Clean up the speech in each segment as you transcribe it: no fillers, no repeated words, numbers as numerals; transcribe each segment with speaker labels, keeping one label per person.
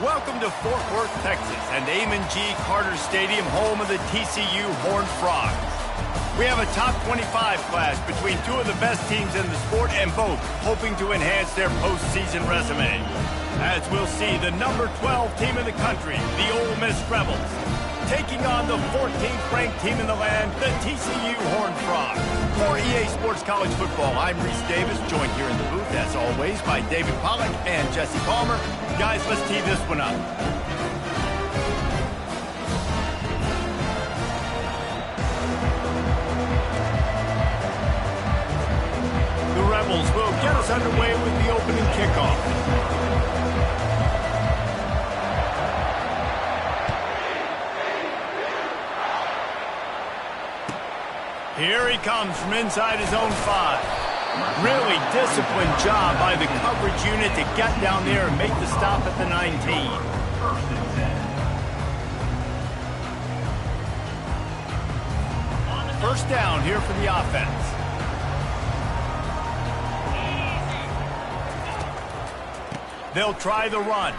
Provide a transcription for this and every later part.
Speaker 1: Welcome to Fort Worth, Texas, and Amon G. Carter Stadium, home of the TCU Horned Frogs. We have a top 25 class between two of the best teams in the sport, and both hoping to enhance their postseason resume. As we'll see, the number 12 team in the country, the Ole Miss Rebels, taking on the 14th ranked team in the land, the TCU Horned Frogs. For EA Sports College Football, I'm Reese Davis, joined here in the booth, as always, by David Pollack and Jesse Palmer. Guys, let's tee this one up. The Rebels will get us underway with the opening kickoff. Here he comes from inside his own 5. Really disciplined job by the coverage unit to get down there and make the stop at the 19. First down here for the offense. They'll try the run.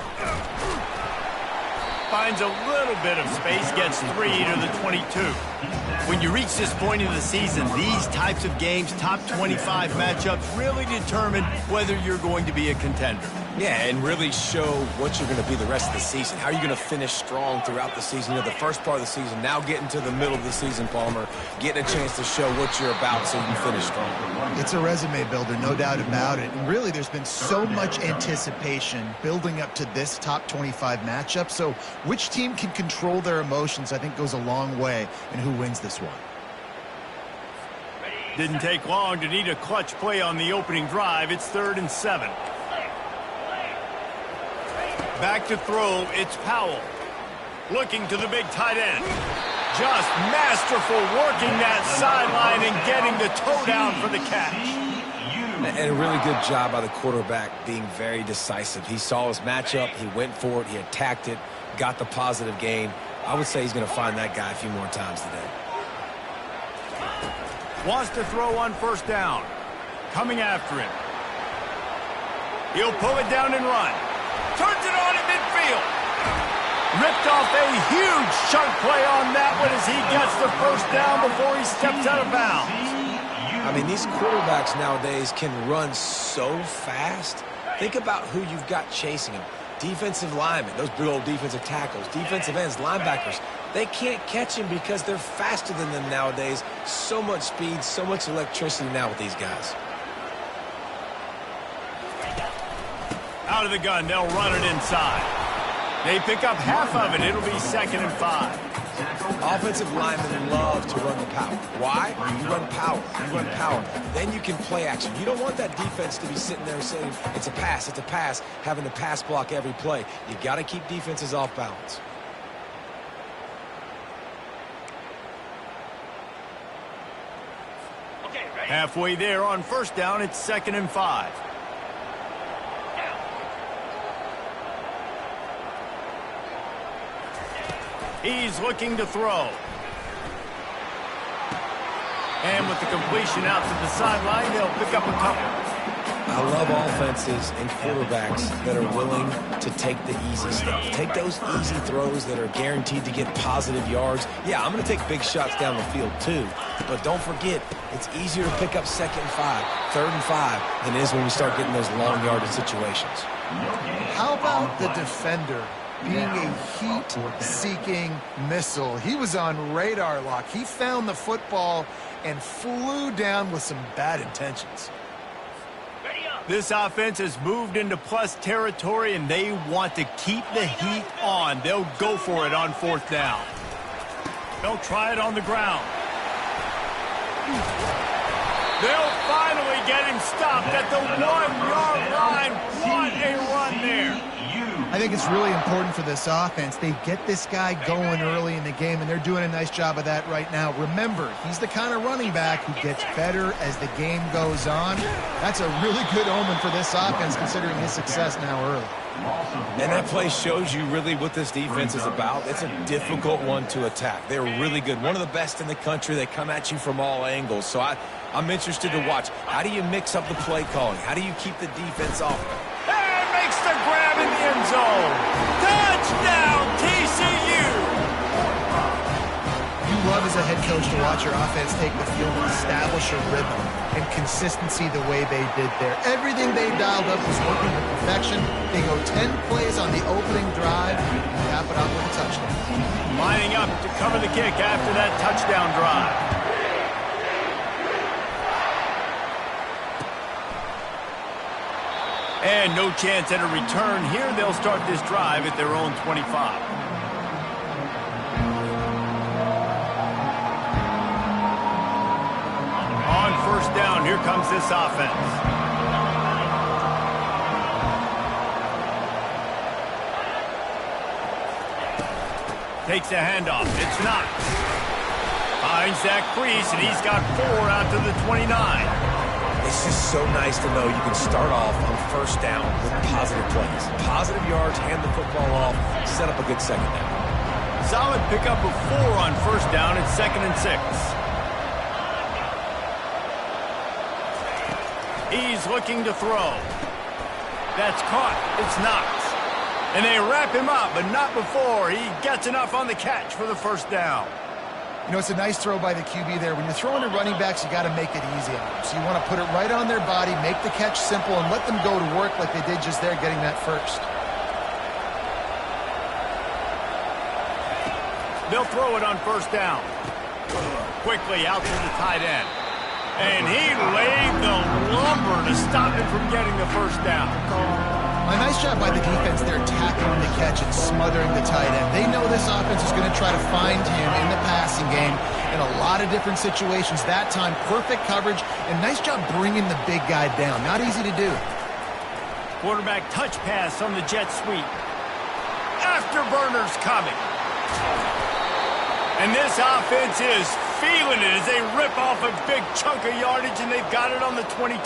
Speaker 1: Finds a little bit of space, gets 3 to the 22. When you reach this point in the season, these types of games, top 25 matchups, really determine whether you're going to be a contender.
Speaker 2: Yeah, and really show what you're going to be the rest of the season. How are you going to finish strong throughout the season? You know, the first part of the season, now getting to the middle of the season, Palmer, getting a chance to show what you're about so you can finish strong.
Speaker 3: It's a resume builder, no doubt about it. And really, there's been so much anticipation building up to this top 25 matchup. So which team can control their emotions, I think, goes a long way in who wins this one.
Speaker 1: Didn't take long to need a clutch play on the opening drive. It's 3rd and 7. Back to throw, it's Powell. Looking to the big tight end. Just masterful working that sideline and getting the toe down for the catch.
Speaker 2: And a really good job by the quarterback being very decisive. He saw his matchup, he went for it, he attacked it, got the positive gain. I would say he's going to find that guy a few more times today.
Speaker 1: Wants to throw on first down. Coming after him. He'll pull it down and run. Turns it on at midfield. Ripped off a huge chunk play on that one as he gets the first down before he steps out of bounds.
Speaker 2: I mean, these quarterbacks nowadays can run so fast. Think about who you've got chasing them. Defensive linemen, those big old defensive tackles, defensive ends, linebackers. They can't catch him because they're faster than them nowadays. So much speed, so much electricity now with these guys.
Speaker 1: Out of the gun, they'll run it inside. They pick up half of it. It'll be 2nd and 5.
Speaker 2: Offensive linemen love to run the power. Why? You run power. You run power. Then you can play action. You don't want that defense to be sitting there saying, it's a pass, having to pass block every play. You got to keep defenses off balance.
Speaker 1: Halfway there on first down, it's 2nd and 5. He's looking to throw. And with the completion out to the sideline, they'll pick up a couple.
Speaker 2: I love offenses and quarterbacks that are willing to take the easy stuff. Take those easy throws that are guaranteed to get positive yards. Yeah, I'm going to take big shots down the field too. But don't forget, it's easier to pick up 2nd and 5, 3rd and 5 than it is when we start getting those long yardage situations.
Speaker 3: How about the defender being a heat-seeking missile? He was on radar lock. He found the football and flew down with some bad intentions.
Speaker 1: This offense has moved into plus territory, and they want to keep the heat on. They'll go for it on 4th down. They'll try it on the ground. They'll finally get him stopped at the 1-yard line. What a run there.
Speaker 3: I think it's really important for this offense. They get this guy going early in the game, and they're doing a nice job of that right now. Remember, he's the kind of running back who gets better as the game goes on. That's a really good omen for this offense, considering his success now early.
Speaker 2: And that play shows you really what this defense is about. It's a difficult one to attack. They're really good. One of the best in the country. They come at you from all angles. So I'm interested to watch. How do you mix up the play calling? How do you keep the defense off?
Speaker 1: And makes the grab in the end end zone. Touchdown, TCU!
Speaker 3: You love as a head coach to watch your offense take the field and establish a rhythm and consistency the way they did there. Everything they dialed up was working to perfection. They go 10 plays on the opening drive and wrap it up with a touchdown.
Speaker 1: Lining up to cover the kick after that touchdown drive. And no chance at a return here. They'll start this drive at their own 25. On first down, here comes this offense. Takes a handoff. It's Knox. Finds that crease, and he's got 4 out to the 29.
Speaker 2: It's just so nice to know you can start off on first down with positive plays. Positive yards, hand the football off, set up a good second down.
Speaker 1: Solid pickup of 4 on first down at 2nd and 6. He's looking to throw. That's caught. It's Knox. And they wrap him up, but not before he gets enough on the catch for the first down.
Speaker 3: You know, it's a nice throw by the QB there. When you're throwing to running backs, you got to make it easy on them. So you want to put it right on their body, make the catch simple, and let them go to work like they did just there, getting that first.
Speaker 1: They'll throw it on first down. Quickly out to the tight end. And he laid the lumber to stop him from getting the first down.
Speaker 3: A nice job by the defense there, tackling the catch and smothering the tight end. They know this offense is going to try to find him in the passing game in a lot of different situations. That time, perfect coverage, and nice job bringing the big guy down. Not easy to do.
Speaker 1: Quarterback touch pass on the jet sweep. Afterburners coming. And this offense is feeling it as they rip off a big chunk of yardage, and they've got it on the 22.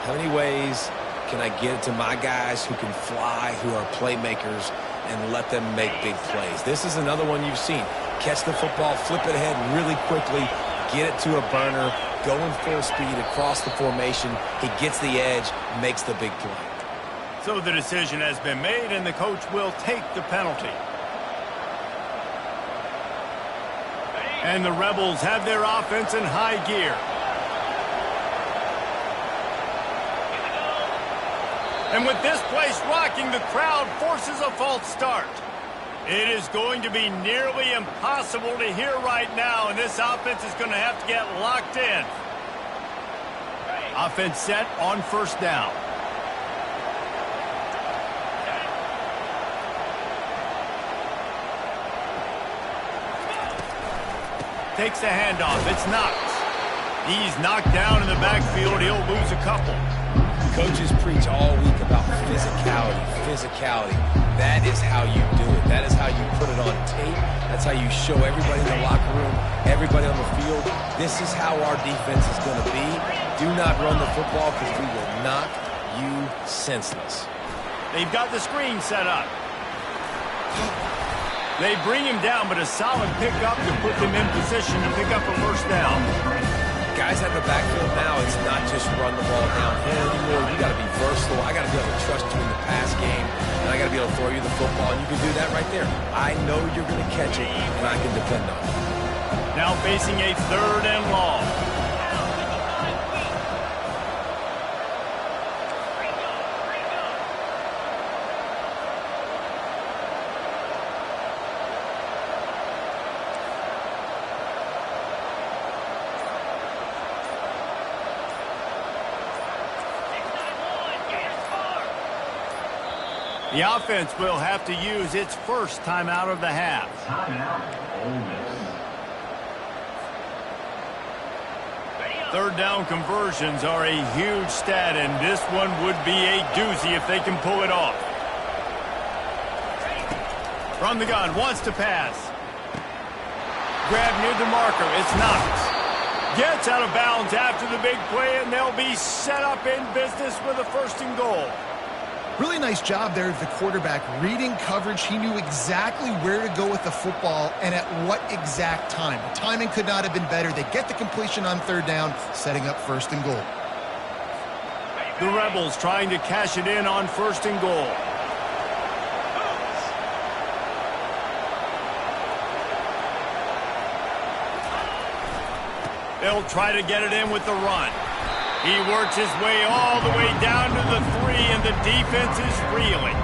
Speaker 2: How many ways can I get it to my guys who can fly, who are playmakers, and let them make big plays? This is another one you've seen. Catch the football, flip it ahead really quickly, get it to a burner, going full speed across the formation. He gets the edge, makes the big play.
Speaker 1: So the decision has been made, and the coach will take the penalty. And the Rebels have their offense in high gear. And with this place rocking, the crowd forces a false start. It is going to be nearly impossible to hear right now, and this offense is going to have to get locked in. Offense set on first down. Takes the handoff. It's Knox. He's knocked down in the backfield. He'll lose a couple.
Speaker 2: Coaches preach all week about physicality, physicality. That is how you do it. That is how you put it on tape. That's how you show everybody in the locker room, everybody on the field. This is how our defense is going to be. Do not run the football because we will knock you senseless.
Speaker 1: They've got the screen set up. They bring him down, but a solid pickup to put them in position to pick up a first down.
Speaker 2: Guys at the backfield now, it's not just run the ball downhill anymore. You got to be versatile. I got to be able to trust you in the pass game, and I got to be able to throw you the football, and you can do that right there. I know you're going to catch it, and I can depend on it.
Speaker 1: Now facing a 3rd and long. The offense will have to use its first timeout of the half. Third down conversions are a huge stat, and this one would be a doozy if they can pull it off. From the gun, wants to pass. Grab near the marker, it's Knox. Gets out of bounds after the big play, and they'll be set up in business with a 1st and goal.
Speaker 3: Really nice job there of the quarterback. Reading coverage, he knew exactly where to go with the football and at what exact time. The timing could not have been better. They get the completion on 3rd down, setting up 1st and goal.
Speaker 1: The Rebels trying to cash it in on 1st and goal. They'll try to get it in with the run. He works his way all the way down to the 3, and the defense is reeling.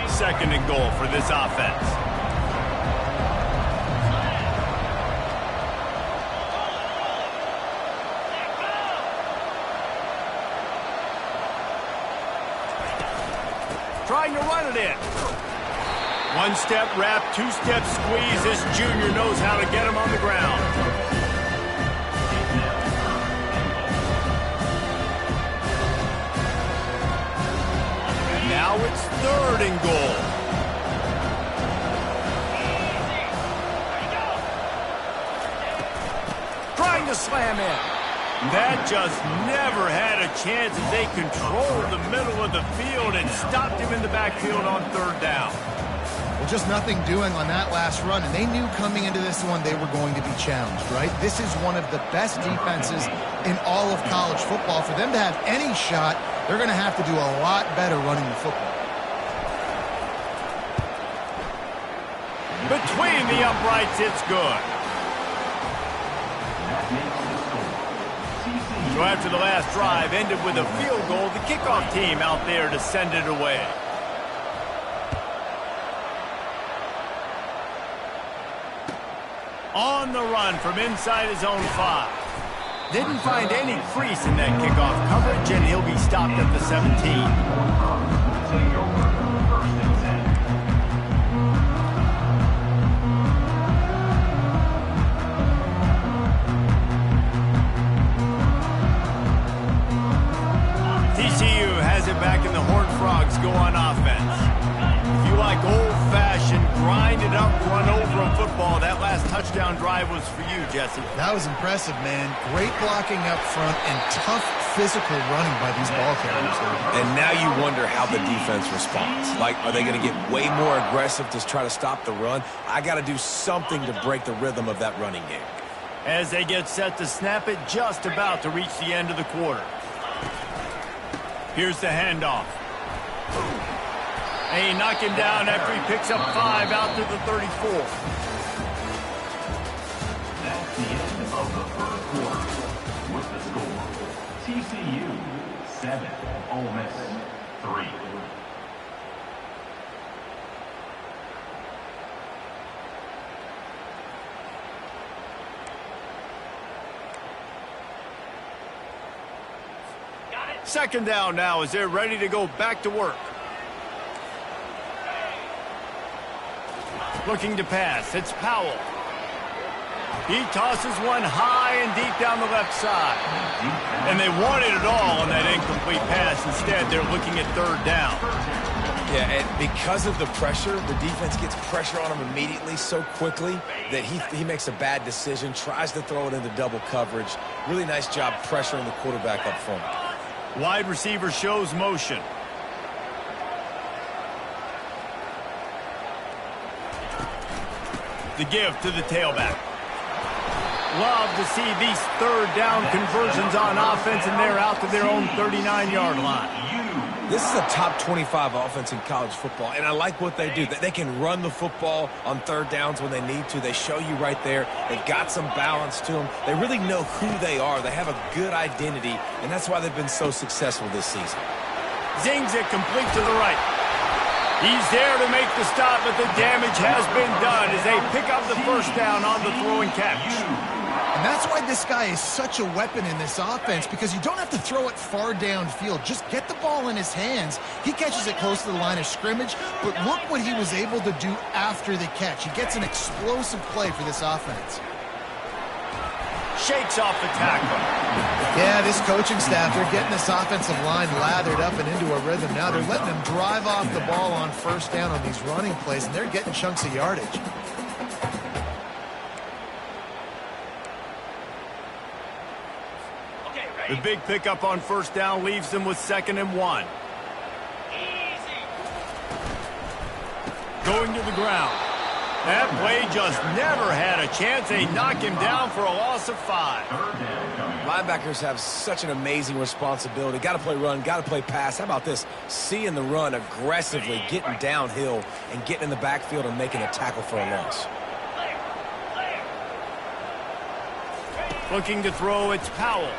Speaker 1: Second and goal for this offense. Trying to run it in. One-step wrap, two-step squeeze. This junior knows how to get him on the ground. Now it's third and goal. Trying to slam in. That just never had a chance as they controlled the middle of the field and stopped him in the backfield on third down.
Speaker 3: Well, just nothing doing on that last run, and they knew coming into this one they were going to be challenged, right? This is one of the best defenses in all of college football. For them to have any shot, they're going to have to do a lot better running the football.
Speaker 1: Between the uprights, it's good. So after the last drive ended with a field goal, the kickoff team out there to send it away. On the run from inside his own 5. Didn't find any crease in that kickoff coverage, and he'll be stopped at the 17. Back in the Horned Frogs go on offense. If you like old-fashioned, grind-it-up, run-over football, that last touchdown drive was for you, Jesse.
Speaker 3: That was impressive, man. Great blocking up front and tough physical running by these ball carriers.
Speaker 2: And now you wonder how the defense responds. Like, are they going to get way more aggressive to try to stop the run? I got to do something to break the rhythm of that running game.
Speaker 1: As they get set to snap it, just about to reach the end of the quarter. Here's the handoff. And he knocked him down after he picks up 5 out to the 34.
Speaker 4: That's the end of the first quarter. With the score, TCU 7, Ole Miss 3.
Speaker 1: Second down now as they're ready to go back to work. Looking to pass. It's Powell. He tosses one high and deep down the left side. And they wanted it all on that incomplete pass. Instead, they're looking at third down.
Speaker 2: Yeah, and because of the pressure, the defense gets pressure on him immediately so quickly that he makes a bad decision, tries to throw it into double coverage. Really nice job pressuring the quarterback up front.
Speaker 1: Wide receiver shows motion. The give to the tailback. Love to see these third down conversions on offense, and they're out to their own 39-yard line.
Speaker 2: This is a top 25 offense in college football, and I like what they do. They can run the football on third downs when they need to. They show you right there. They've got some balance to them. They really know who they are. They have a good identity, and that's why they've been so successful this season.
Speaker 1: Zings it complete to the right. He's there to make the stop, but the damage has been done as they pick up the first down on the throw and catch.
Speaker 3: And that's why this guy is such a weapon in this offense, because you don't have to throw it far downfield. Just get the ball in his hands. He catches it close to the line of scrimmage, but look what he was able to do after the catch. He gets an explosive play for this offense.
Speaker 1: Shakes off the tackle.
Speaker 3: Yeah, this coaching staff, they're getting this offensive line lathered up and into a rhythm. Now they're letting them drive off the ball on first down on these running plays, and they're getting chunks of yardage.
Speaker 1: The big pickup on first down leaves them with 2nd and 1. Going to the ground. That play just never had a chance. They knock him down for a loss of 5.
Speaker 2: Linebackers have such an amazing responsibility. Got to play run, got to play pass. How about this? Seeing the run aggressively, getting downhill, and getting in the backfield and making a tackle for a loss.
Speaker 1: Looking to throw, it's Powell.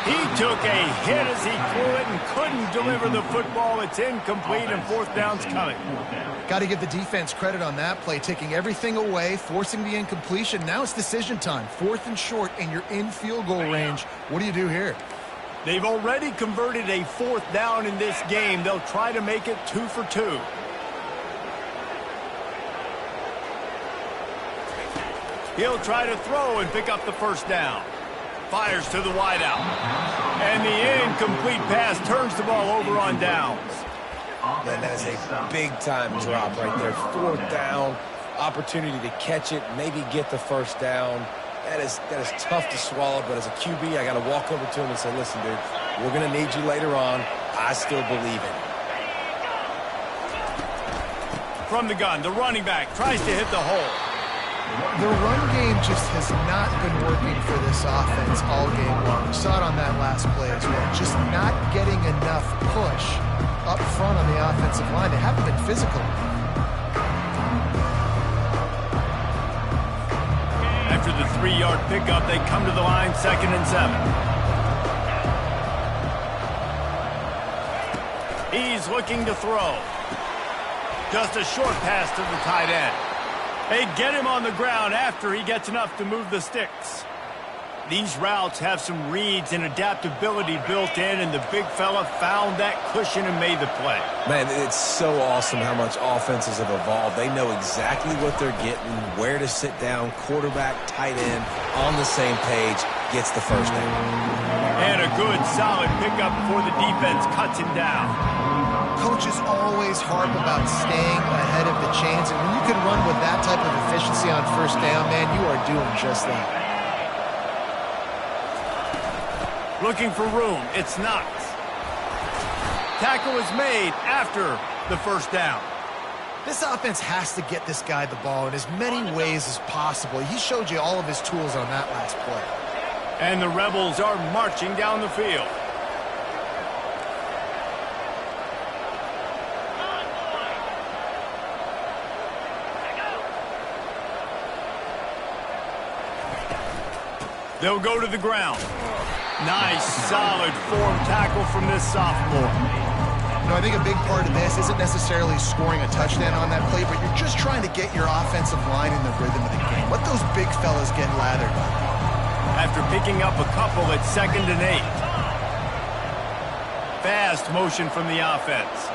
Speaker 1: He took a hit as he threw it and couldn't deliver the football. It's incomplete and 4th down's coming.
Speaker 3: Got to give the defense credit on that play, taking everything away, forcing the incompletion. Now it's decision time. 4th and short, and you're in field goal range. What do you do here?
Speaker 1: They've already converted a 4th down in this game. They'll try to make it 2 for 2. He'll try to throw and pick up the 1st down. Fires to the wideout. And the incomplete pass turns the ball over on downs.
Speaker 2: Man, that is a big-time drop right there. 4th down, opportunity to catch it, maybe get the 1st down. That is tough to swallow, but as a QB, I got to walk over to him and say, listen, dude, we're going to need you later on. I still believe it.
Speaker 1: From the gun, the running back tries to hit the hole.
Speaker 3: The run game just has not been working for this offense all game long. We saw it on that last play as well. Just not getting enough push up front on the offensive line. They haven't been physical.
Speaker 1: After the 3-yard pickup, they come to the line, 2nd and 7. He's looking to throw. Just a short pass to the tight end. They get him on the ground after he gets enough to move the sticks. These routes have some reads and adaptability built in, and the big fella found that cushion and made the play.
Speaker 2: Man, it's so awesome how much offenses have evolved. They know exactly what they're getting, where to sit down, quarterback, tight end, on the same page, gets the 1st down.
Speaker 1: And a good, solid pickup before the defense cuts him down.
Speaker 3: Coaches always harp about staying ahead of the chains, and when you can run with that type of efficiency on 1st down, man, you are doing just that.
Speaker 1: Looking for room, it's Knox. Tackle is made after the 1st down.
Speaker 3: This offense has to get this guy the ball in as many ways as possible. He showed you all of his tools on that last play.
Speaker 1: And the Rebels are marching down the field. They'll go to the ground. Nice, solid form tackle from this sophomore.
Speaker 3: You know, I think a big part of this isn't necessarily scoring a touchdown on that play, but you're just trying to get your offensive line in the rhythm of the game. Let those big fellas get lathered.
Speaker 1: After picking up a couple at 2nd and 8. Fast motion from the offense.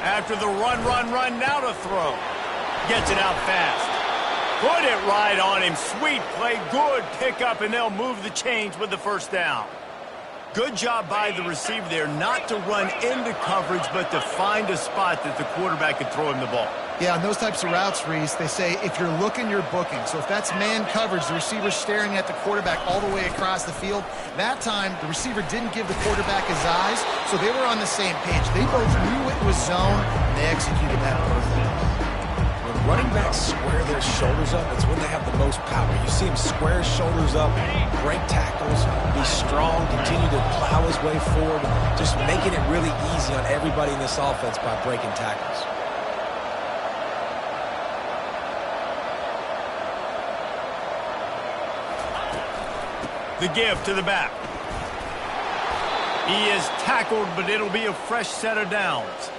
Speaker 1: After the run, now to throw. Gets it out fast. Put it right on him. Sweet play, good pickup, and they'll move the chains with the 1st down. Good job by the receiver there, not to run into coverage, but to find a spot that the quarterback could throw him the ball.
Speaker 3: Yeah, on those types of routes, Reese, they say if you're looking, you're booking. So if that's man coverage, the receiver's staring at the quarterback all the way across the field. That time, the receiver didn't give the quarterback his eyes, so they were on the same page. They both knew it was zone, and they executed that perfectly.
Speaker 2: When running backs square their shoulders up, it's when they have the most power. You see him square his shoulders up, break tackles, be strong, continue to plow his way forward, just making it really easy on everybody in this offense by breaking tackles.
Speaker 1: The give to the back. He is tackled, but it'll be a fresh set of downs.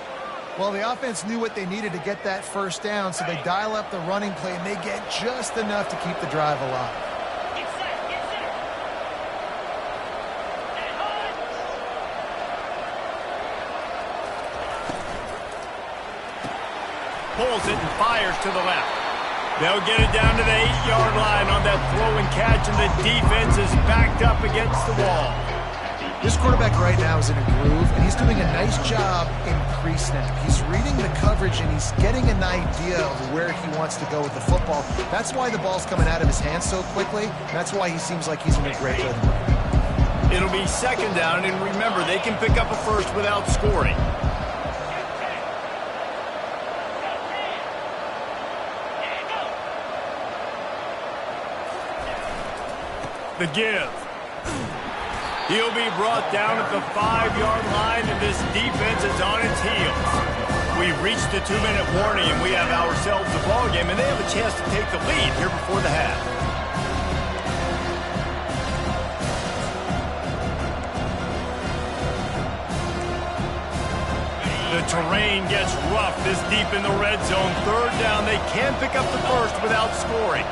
Speaker 3: Well, the offense knew what they needed to get that 1st down, so they dial up the running play, and they get just enough to keep the drive alive.
Speaker 1: Pulls it and fires to the left. They'll get it down to the 8-yard line on that throw and catch, and the defense is backed up against the wall.
Speaker 3: This quarterback right now is in a groove, and he's doing a nice job in pre-snap. He's reading the coverage, and he's getting an idea of where he wants to go with the football. That's why the ball's coming out of his hands so quickly. That's why he seems like he's in a great rhythm.
Speaker 1: It'll be 2nd down, and remember, they can pick up a 1st without scoring. The give. He'll be brought down at the 5-yard line, and this defense is on its heels. We've reached the 2-minute warning, and we have ourselves a ball game, and they have a chance to take the lead here before the half. The terrain gets rough this deep in the red zone. Third down, they can't pick up the first without scoring.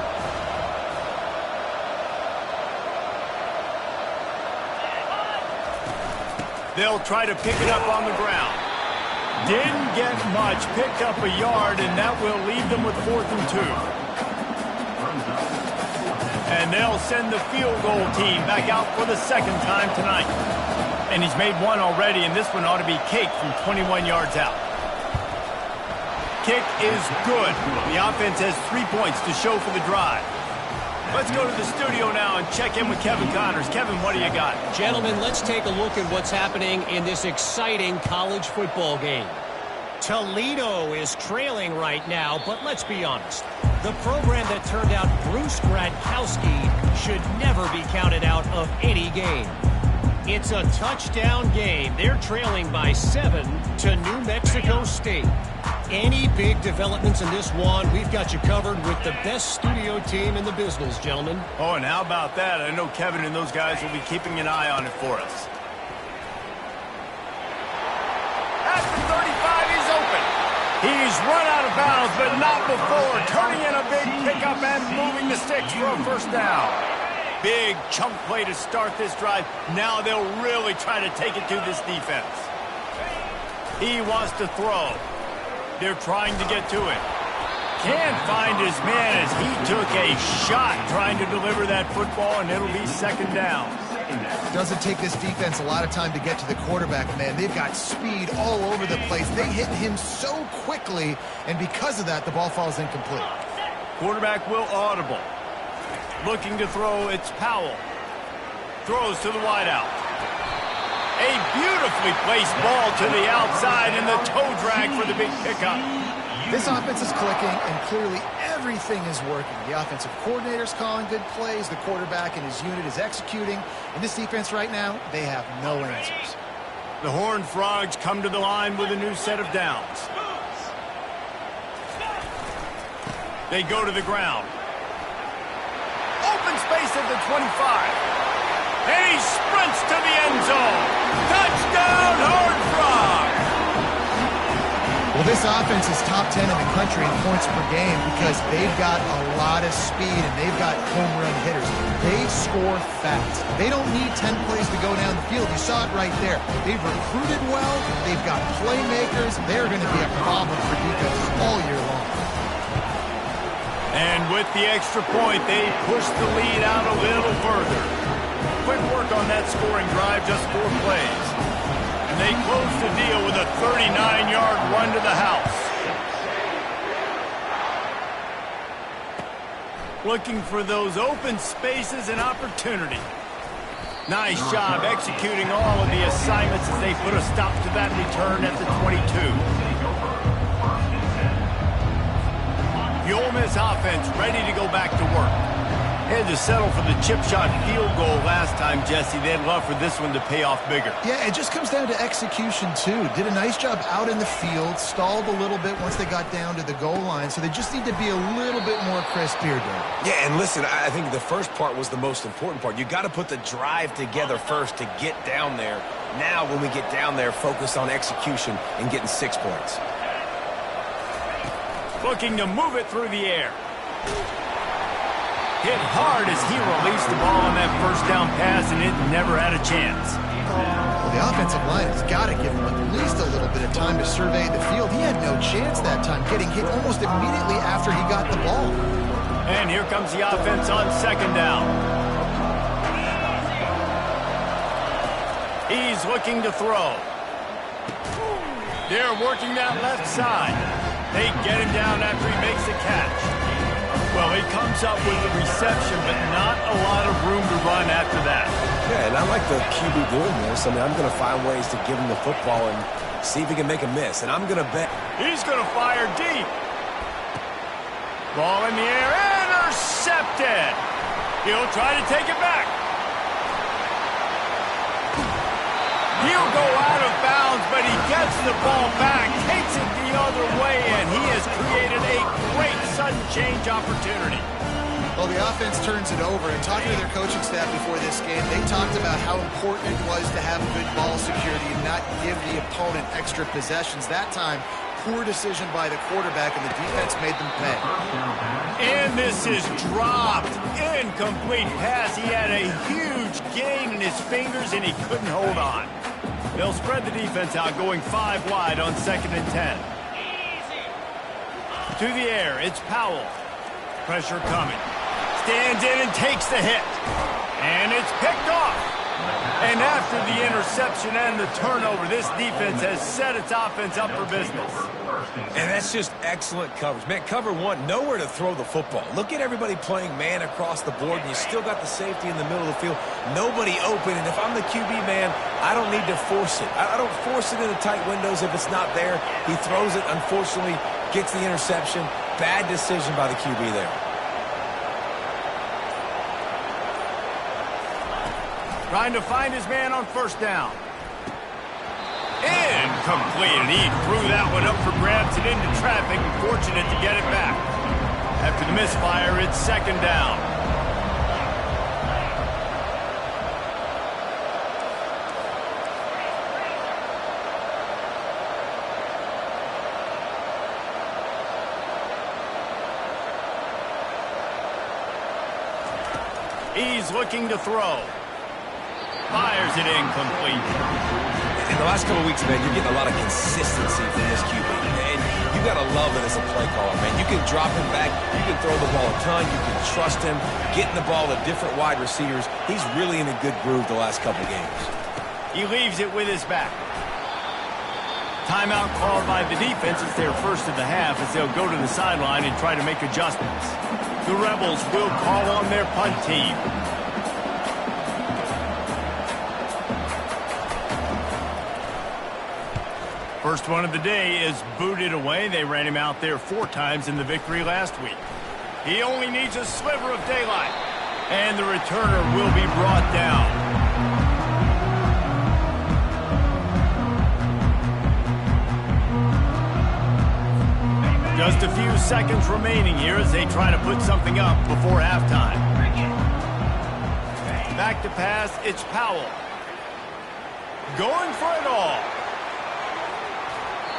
Speaker 1: They'll try to pick it up on the ground. Didn't get much, picked up a yard, and that will leave them with 4th and 2. And they'll send the field goal team back out for the second time tonight. And he's made one already, and this one ought to be cake from 21 yards out. Kick is good. The offense has 3 points to show for the drive. Let's go to the studio now and check in with Kevin Connors. Kevin, what do you got?
Speaker 5: Gentlemen, let's take a look at what's happening in this exciting college football game. Toledo is trailing right now, but let's be honest. The program that turned out Bruce Gradkowski should never be counted out of any game. It's a touchdown game. They're trailing by 7 to New Mexico State. Any big developments in this one, we've got you covered with the best studio team in the business, gentlemen.
Speaker 1: Oh, and how about that? I know Kevin and those guys will be keeping an eye on it for us. At the 35, he's open. He's run out of bounds, but not before. Turning in a big pickup and moving the sticks for a first down. Big chunk play to start this drive. Now they'll really try to take it to this defense. He wants to throw. They're trying to get to it. Can't find his man as he took a shot trying to deliver that football, and it'll be second down.
Speaker 3: Doesn't take this defense a lot of time to get to the quarterback, man. They've got speed all over the place. They hit him so quickly, and because of that, the ball falls incomplete.
Speaker 1: Quarterback will audible. Looking to throw, it's Powell. Throws to the wideout. A beautifully placed ball to the outside, and the toe drag for the big pickup.
Speaker 3: This offense is clicking, and clearly everything is working. The offensive coordinator's calling good plays. The quarterback and his unit is executing. And this defense right now, they have no answers.
Speaker 1: The Horned Frogs come to the line with a new set of downs. They go to the ground. Open space at the 25. And he sprints to the end zone. Touchdown, Horned Frogs!
Speaker 3: Well, this offense is top 10 in the country in points per game because they've got a lot of speed and they've got home run hitters. They score fast. They don't need 10 plays to go down the field. You saw it right there. They've recruited well. They've got playmakers. They're going to be a problem for defense all year long.
Speaker 1: And with the extra point, they push the lead out a little further. Quick work on that scoring drive, just 4 plays. And they close the deal with a 39-yard run to the house. Looking for those open spaces and opportunity. Nice job executing all of the assignments as they put a stop to that return at the 22. The Ole Miss offense ready to go back to work. They had to settle for the chip shot field goal last time, Jesse. They'd love for this one to pay off bigger.
Speaker 3: Yeah, it just comes down to execution, too. Did a nice job out in the field, stalled a little bit once they got down to the goal line, so they just need to be a little bit more crisp here, Dave.
Speaker 2: Yeah, and listen, I think the first part was the most important part. You got to put the drive together first to get down there. Now, when we get down there, focus on execution and getting 6 points.
Speaker 1: Looking to move it through the air. Hit hard as he released the ball on that first down pass, and it never had a chance.
Speaker 3: Well, the offensive line has got to give him at least a little bit of time to survey the field. He had no chance that time, getting hit almost immediately after he got the ball.
Speaker 1: And here comes the offense on second down. He's looking to throw. They're working that left side. They get him down after he makes the catch. Well, he comes up with the reception, but not a lot of room to run after that.
Speaker 2: Yeah, and I like the QB doing this. I mean, I'm going to find ways to give him the football and see if he can make a miss. And I'm going to bet
Speaker 1: he's going to fire deep. Ball in the air, intercepted. He'll try to take it back. He'll go out of bounds, but he gets the ball back, takes it the other way, and he has created a great sudden change opportunity.
Speaker 3: Well, the offense turns it over, and talking to their coaching staff before this game, they talked about how important it was to have good ball security and not give the opponent extra possessions. That time, poor decision by the quarterback, and the defense made them pay.
Speaker 1: And this is dropped. Incomplete pass. He had a huge gain in his fingers, and he couldn't hold on. They'll spread the defense out, going 5 wide on 2nd and 10. To the air, it's Powell. Pressure coming. Stands in and takes the hit. And it's picked off. And after the interception and the turnover, this defense has set its offense up for business.
Speaker 2: And that's just excellent coverage. Man, cover one, nowhere to throw the football. Look at everybody playing man across the board, and you still got the safety in the middle of the field. Nobody open, and if I'm the QB, man, I don't need to force it. I don't force it into tight windows if it's not there. He throws it, unfortunately, gets the interception. Bad decision by the QB there.
Speaker 1: Trying to find his man on 1st down. Incomplete, and he threw that one up for grabs and into traffic, and fortunate to get it back. After the misfire, it's 2nd down. He's looking to throw. Fires it incomplete.
Speaker 2: In the last couple of weeks, man, you're getting a lot of consistency from this QB. And you got to love it as a play caller, man. You can drop him back. You can throw the ball a ton. You can trust him. Getting the ball to different wide receivers. He's really in a good groove the last couple of games.
Speaker 1: He leaves it with his back. Timeout called by the defense. It's their first of the half as they'll go to the sideline and try to make adjustments. The Rebels will call on their punt team. First one of the day is booted away. They ran him out there 4 times in the victory last week. He only needs a sliver of daylight. And the returner will be brought down. Just a few seconds remaining here as they try to put something up before halftime. Back to pass, it's Powell. Going for it all.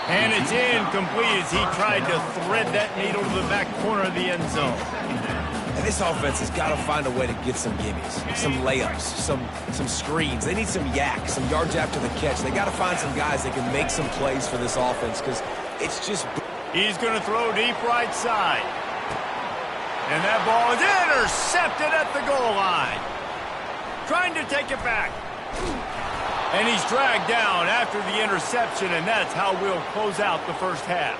Speaker 1: And it's incomplete as he tried to thread that needle to the back corner of the end zone.
Speaker 2: And this offense has got to find a way to get some gimmies, some layups, some screens. They need some yak, some yards after the catch. They got to find some guys that can make some plays for this offense because it's just...
Speaker 1: He's going to throw deep right side. And that ball is intercepted at the goal line. Trying to take it back. And he's dragged down after the interception, and that's how we'll close out the first half.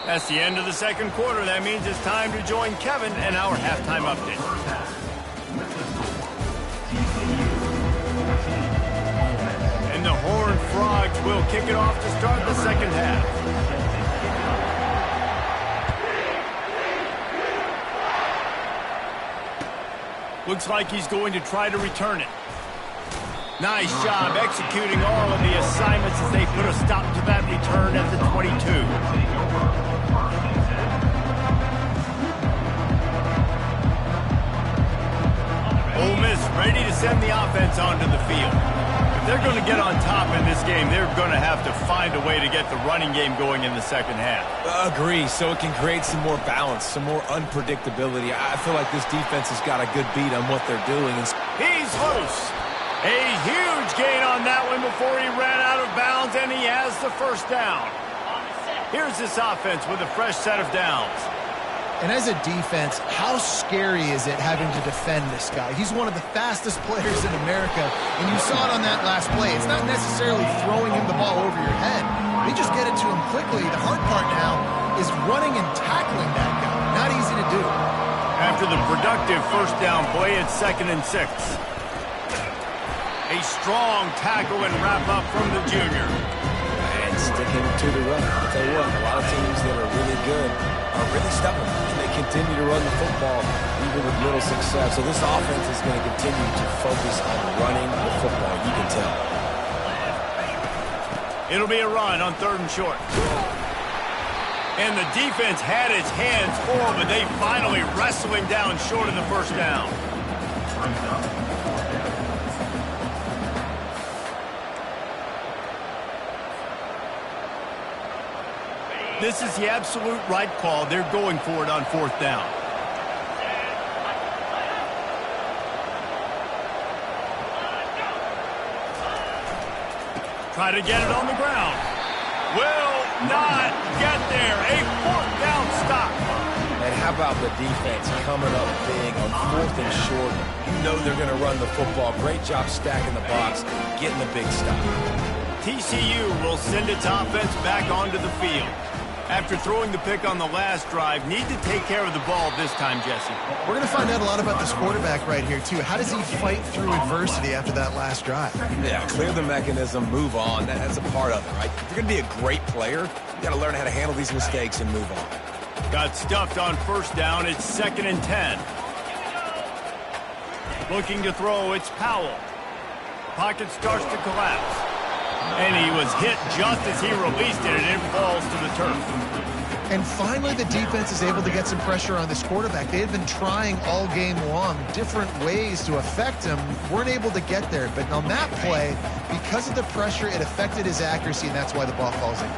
Speaker 1: That's the end of the second quarter. That means it's time to join Kevin and our halftime update. And the Horned Frogs will kick it off to start the second half. Looks like he's going to try to return it. Nice job executing all of the assignments as they put a stop to that return at the 22. Ole Miss ready to send the offense onto the field. If they're going to get on top in this game, they're going to have to find a way to get the running game going in the second half.
Speaker 2: Agree, so it can create some more balance, some more unpredictability. I feel like this defense has got a good beat on what they're doing.
Speaker 1: He's loose. A huge gain on that one before he ran out of bounds, and he has the first down. Here's this offense with a fresh set of downs.
Speaker 3: And as a defense, how scary is it having to defend this guy? He's one of the fastest players in America, and you saw it on that last play. It's not necessarily throwing him the ball over your head. They just get it to him quickly. The hard part now is running and tackling that guy. Not easy to do.
Speaker 1: After the productive first down play, it's 2nd and 6. A strong tackle and wrap up from the junior.
Speaker 2: And stick him to the run. I'll tell you what, a lot of teams that are really good are really stubborn, and they continue to run the football even with little success. So this offense is going to continue to focus on running the football, you can tell.
Speaker 1: It'll be a run on 3rd and short. And the defense had its hands full, but they finally wrestle him down short of the first down. This is the absolute right call. They're going for it on 4th down. Try to get it on the ground. Will not get there. A 4th down stop.
Speaker 2: And how about the defense coming up big on 4th and short? You know they're going to run the football. Great job stacking the box, getting the big stop.
Speaker 1: TCU will send its offense back onto the field. After throwing the pick on the last drive, need to take care of the ball this time, Jesse.
Speaker 3: We're going to find out a lot about this quarterback right here, too. How does he fight through adversity after that last drive?
Speaker 2: Yeah, clear the mechanism, move on. That's a part of it, right? If you're going to be a great player, you got to learn how to handle these mistakes and move on.
Speaker 1: Got stuffed on 1st down. It's 2nd and 10. Looking to throw, it's Powell. Pocket starts to collapse. And he was hit just as he released it, and it falls to the turf.
Speaker 3: And finally, the defense is able to get some pressure on this quarterback. They had been trying all game long different ways to affect him. Weren't able to get there. But on that play, because of the pressure, it affected his accuracy, and that's why the ball falls in.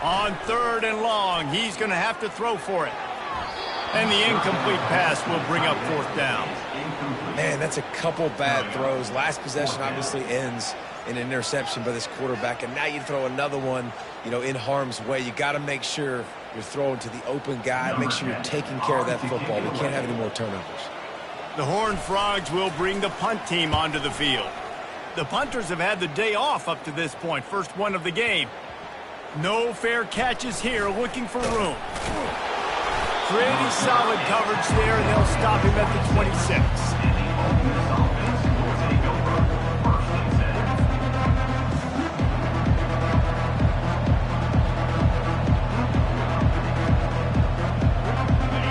Speaker 1: On 3rd and long, he's going to have to throw for it. And the incomplete pass will bring up 4th down.
Speaker 2: Man, that's a couple bad throws. Last possession obviously ends in an interception by this quarterback, and now you throw another one, in harm's way. You got to make sure you're throwing to the open guy. Make sure you're taking care of that football. We can't have any more turnovers.
Speaker 1: The Horned Frogs will bring the punt team onto the field. The punters have had the day off up to this point. First one of the game. No fair catches here, looking for room. Pretty solid coverage there, and they'll stop him at the 26.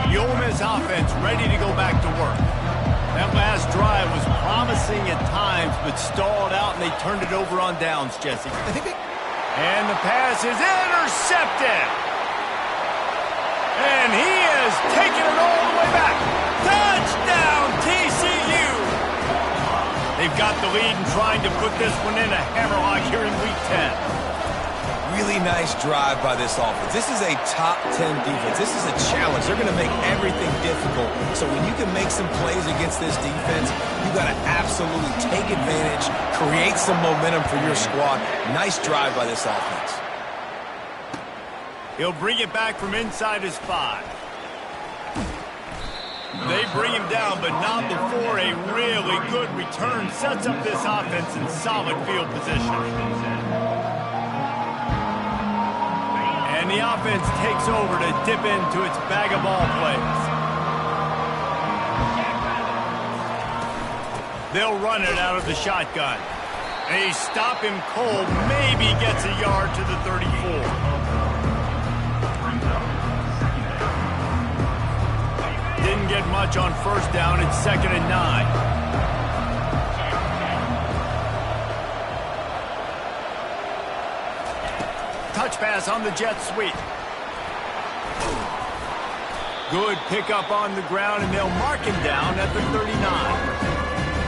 Speaker 1: The Ole Miss offense ready to go back to work. That last drive was promising at times, but stalled out, and they turned it over on downs, Jesse. And the pass is intercepted. And he is taking it all the way back. Touchdown, TCU. They've got the lead and trying to put this one in a hammerlock here in Week 10.
Speaker 2: Really nice drive by this offense. This is a top 10 defense. This is a challenge. They're going to make everything difficult. So when you can make some plays against this defense, you got to absolutely take advantage, create some momentum for your squad. Nice drive by this offense.
Speaker 1: He'll bring it back from inside his 5. They bring him down, but not before a really good return sets up this offense in solid field position. And the offense takes over to dip into its bag of ball plays. They'll run it out of the shotgun. They stop him cold, maybe gets a yard to the 34. Didn't get much on 1st down. It's 2nd and 9. Touch pass on the jet sweep. Good pickup on the ground, and they'll mark him down at the 39.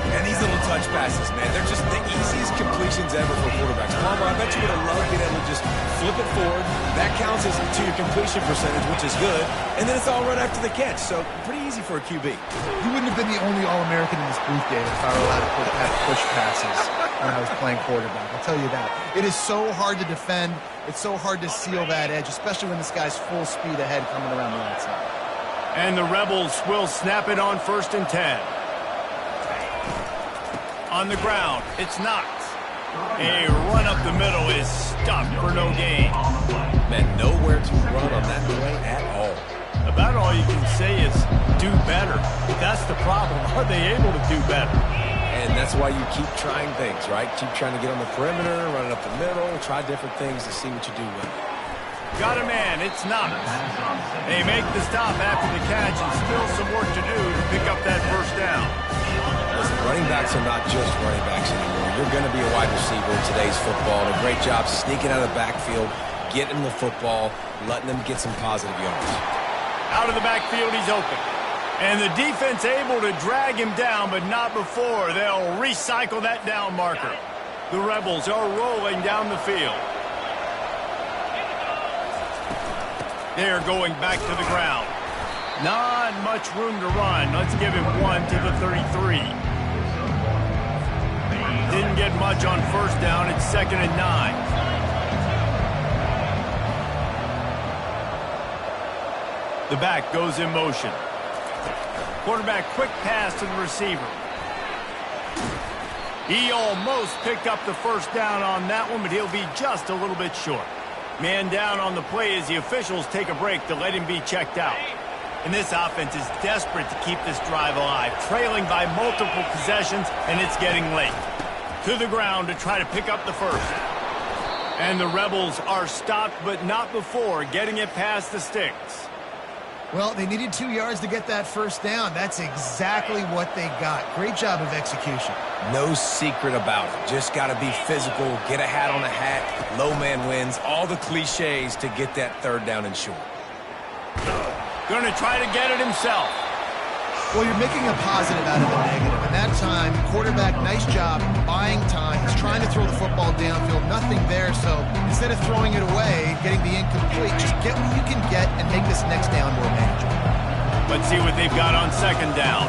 Speaker 2: And these little touch passes, man, they're just the easiest completions ever for quarterbacks. Palmer, I bet you would have loved being able to just flip it forward. That counts as to your completion percentage, which is good. And then it's all right after the catch, so pretty easy for a QB.
Speaker 3: You wouldn't have been the only All-American in this booth game if I were allowed to have push passes when I was playing quarterback. I'll tell you that. It is so hard to defend. It's so hard to seal that edge, especially when this guy's full speed ahead coming around the outside.
Speaker 1: And the Rebels will snap it on 1st and 10. On the ground, it's Knox. A run up the middle is stopped for no gain.
Speaker 2: Man, nowhere to run on that play at all.
Speaker 1: About all you can say is do better. That's the problem. Are they able to do better?
Speaker 2: And that's why you keep trying things, right? Keep trying to get on the perimeter, run it up the middle, try different things to see what you do with it.
Speaker 1: Got a man. It's Knox. They make the stop after the catch and still some work to do to pick up that first down.
Speaker 2: Listen, running backs are not just running backs anymore. You're going to be a wide receiver in today's football. And a great job sneaking out of the backfield, getting the football, letting them get some positive yards.
Speaker 1: Out of the backfield, he's open. And the defense able to drag him down, but not before they'll recycle that down marker. The Rebels are rolling down the field. They're going back to the ground. Not much room to run. Let's give him one to the 33. Didn't get much on first down. It's 2nd and 9. The back goes in motion. Quarterback quick pass to the receiver. He almost picked up the first down on that one, but he'll be just a little bit short. Man down on the play as the officials take a break to let him be checked out. And this offense is desperate to keep this drive alive, trailing by multiple possessions, and it's getting late. To the ground to try to pick up the first. And the Rebels are stopped, but not before getting it past the sticks.
Speaker 3: Well, they needed 2 yards to get that first down. That's exactly what they got. Great job of execution.
Speaker 2: No secret about it. Just got to be physical, get a hat on a hat, low man wins, all the cliches to get that third down and short.
Speaker 1: Going to try to get it himself.
Speaker 3: Well, you're making a positive out of a negative. And that time, quarterback, nice job buying time. He's trying to throw the football downfield. Nothing there, so instead of throwing it away, getting the incomplete, just get what you can get and make this next down more manageable.
Speaker 1: Let's see what they've got on 2nd down.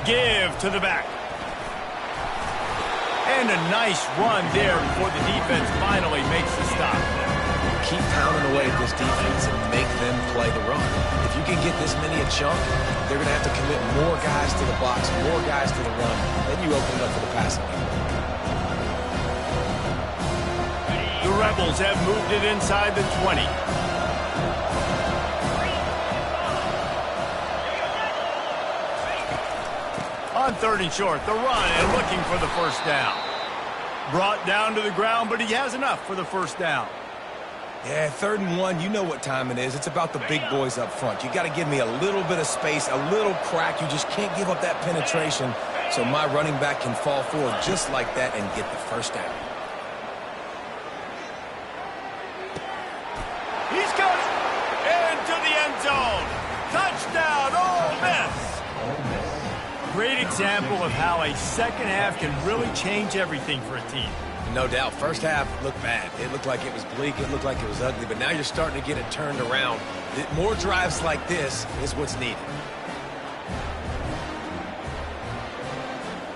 Speaker 1: Give to the back. And a nice run there before the defense finally makes the stop.
Speaker 2: Keep pounding away at this defense and make them play the run. If you can get this many a chunk, they're going to have to commit more guys to the box, more guys to the run. Then you open it up for the passing game.
Speaker 1: The Rebels have moved it inside the 20. On 3rd and short, the run and looking for the first down. Brought down to the ground, but he has enough for the first down.
Speaker 2: Yeah, 3rd and 1, you know what time it is. It's about the big boys up front. You got to give me a little bit of space, a little crack. You just can't give up that penetration so my running back can fall forward just like that and get the first down.
Speaker 1: He's got it into the end zone. Touchdown, Ole Miss. Great example of how a second half can really change everything for a team.
Speaker 2: No doubt. First half looked bad. It looked like it was bleak. It looked like it was ugly. But now you're starting to get it turned around. More drives like this is what's needed.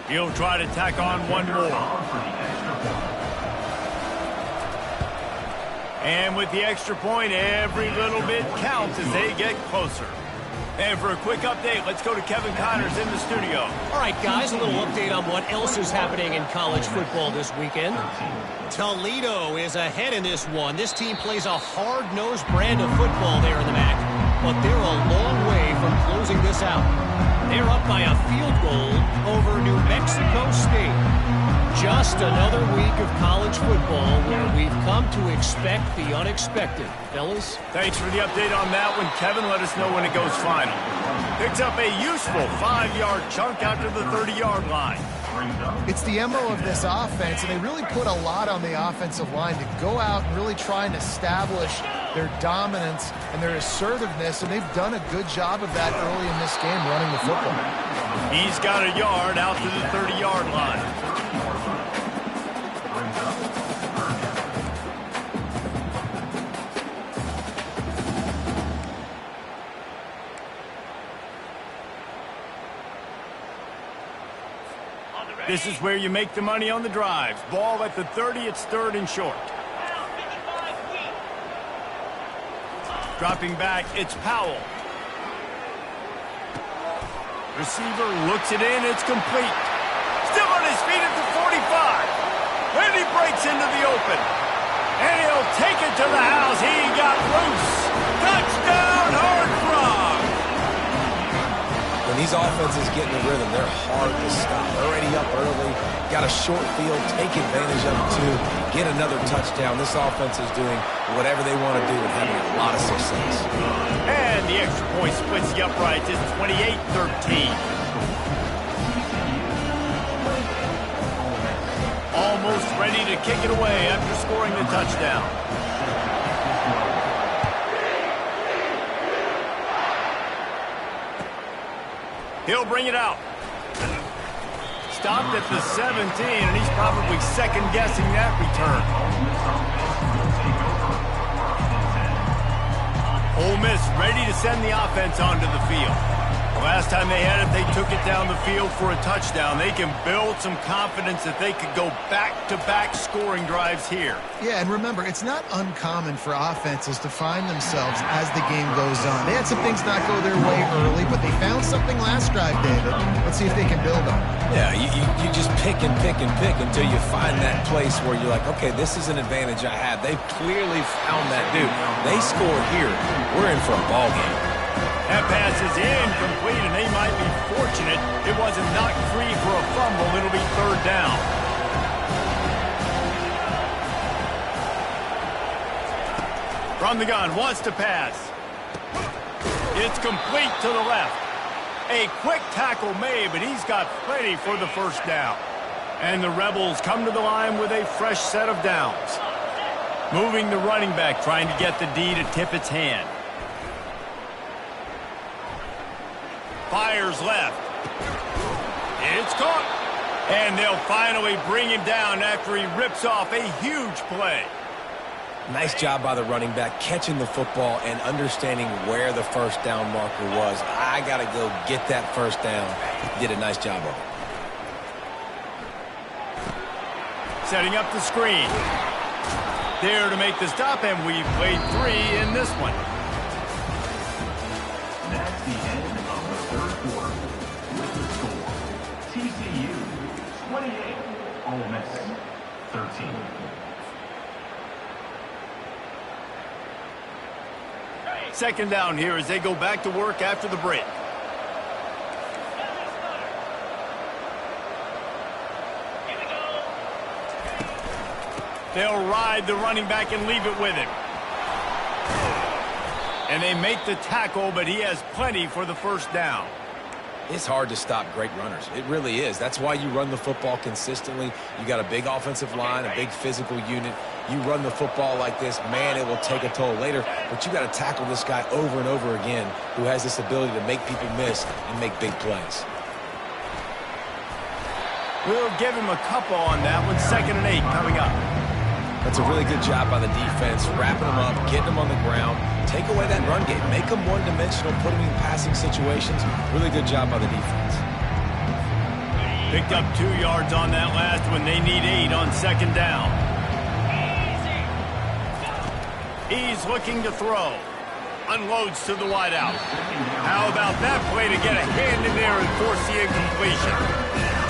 Speaker 1: He'll try to tack on one more. And with the extra point, every little bit counts as they get closer. And for a quick update, let's go to Kevin Connors in the studio.
Speaker 5: All right, guys, a little update on what else is happening in college football this weekend. Toledo is ahead in this one. This team plays a hard-nosed brand of football there in the MAC, but they're a long way from closing this out. They're up by a field goal over New Mexico State. Just another week of college football where we've come to expect the unexpected. Fellas?
Speaker 1: Thanks for the update on that one, Kevin. Let us know when it goes final. Picks up a useful 5-yard chunk out to the 30-yard line.
Speaker 3: It's the MO of this offense, and they really put a lot on the offensive line to go out and really try and establish their dominance and their assertiveness, and they've done a good job of that early in this game running the football.
Speaker 1: He's got a yard out to the 30-yard line. This is where you make the money on the drives. Ball at the 30, it's 3rd and short. Dropping back, it's Powell. Receiver looks it in. It's complete. Still on his feet at the 45. And he breaks into the open. And he'll take it to the house. He got loose. Touchdown, Horned Frog.
Speaker 2: When these offenses get in the rhythm, they're hard to stop. Already up early, got a short field, take advantage of it too, get another touchdown. This offense is doing whatever they want to do and having a lot of success.
Speaker 1: And the extra point splits the uprights. It's 28-13. Almost ready to kick it away after scoring the touchdown. He'll bring it out. Stopped at the 17, and he's probably second-guessing that return. Ole Miss ready to send the offense onto the field. The last time they had it, they took it down the field for a touchdown. They can build some confidence that they could go back-to-back scoring drives here.
Speaker 3: Yeah, and remember, it's not uncommon for offenses to find themselves as the game goes on. They had some things not go their way early, but they found something last drive, David. Let's see if they can build on it.
Speaker 2: Yeah, you just pick and pick and pick until you find that place where you're like, okay, this is an advantage I have. They've clearly found that dude. They score here. We're in for a ball game.
Speaker 1: That pass is incomplete, and they might be fortunate it wasn't knocked free for a fumble. It'll be third down. From the gun, wants to pass. It's complete to the left. A quick tackle made, but he's got plenty for the first down. And the Rebels come to the line with a fresh set of downs. Moving the running back, trying to get the D to tip its hand. Fires left. It's caught. And they'll finally bring him down after he rips off a huge play.
Speaker 2: Nice job by the running back, catching the football and understanding where the first down marker was. I got to go get that first down. Did a nice job of it.
Speaker 1: Setting up the screen. There to make the stop, and we've played 3 in this one.
Speaker 4: That's the end of the third quarter. With the score, TCU 28, Ole Miss 13.
Speaker 1: Second down here as they go back to work after the break. They'll ride the running back and leave it with him. And they make the tackle, but he has plenty for the first down.
Speaker 2: It's hard to stop great runners. It really is. That's why you run the football consistently. You got a big offensive line, a big physical unit. You run the football like this, man, it will take a toll later. But you got to tackle this guy over and over again who has this ability to make people miss and make big plays.
Speaker 1: We'll give him a couple on that one. 2nd and 8 coming up.
Speaker 2: That's a really good job by the defense, wrapping them up, getting them on the ground. Take away that run game. Make them one-dimensional, put them in passing situations. Really good job by the defense.
Speaker 1: Picked up 2 yards on that last one. They need 8 on 2nd down. He's looking to throw. Unloads to the wideout. How about that play to get a hand in there and force the incompletion?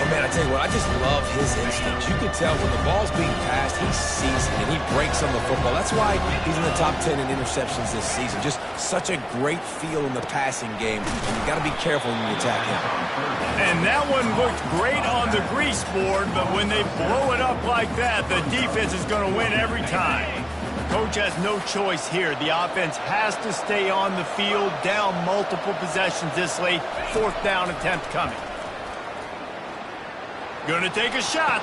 Speaker 2: And man, I tell you what, I just love his instincts. You can tell when the ball's being passed, he sees it and he breaks on the football. That's why he's in the top 10 in interceptions this season. Just such a great feel in the passing game. And you got to be careful when you attack him.
Speaker 1: And that one looked great on the grease board, but when they blow it up like that, the defense is going to win every time. Coach has no choice here. The offense has to stay on the field, down multiple possessions this late. 4th down attempt coming. Going to take a shot.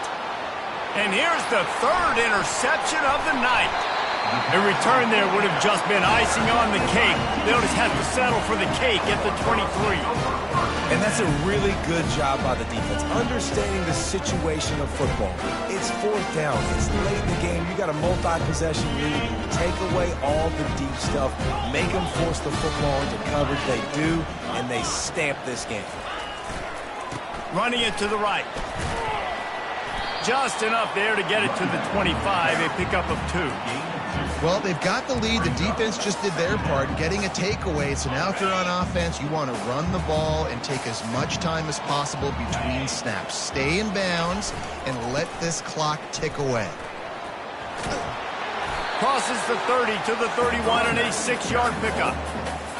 Speaker 1: And here's the 3rd interception of the night. A return there would have just been icing on the cake. They'll just have to settle for the cake at the 23.
Speaker 2: And that's a really good job by the defense, understanding the situation of football. It's 4th down. It's late in the game. You got a multi-possession lead. Take away all the deep stuff. Make them force the football into coverage. They do, and they stamp this game.
Speaker 1: Running it to the right. Just enough there to get it to the 25, a pickup of 2.
Speaker 3: Well, they've got the lead. The defense just did their part, getting a takeaway. So now if you're on offense, you want to run the ball and take as much time as possible between snaps. Stay in bounds and let this clock tick away.
Speaker 1: Crosses the 30 to the 31 and a 6-yard pickup.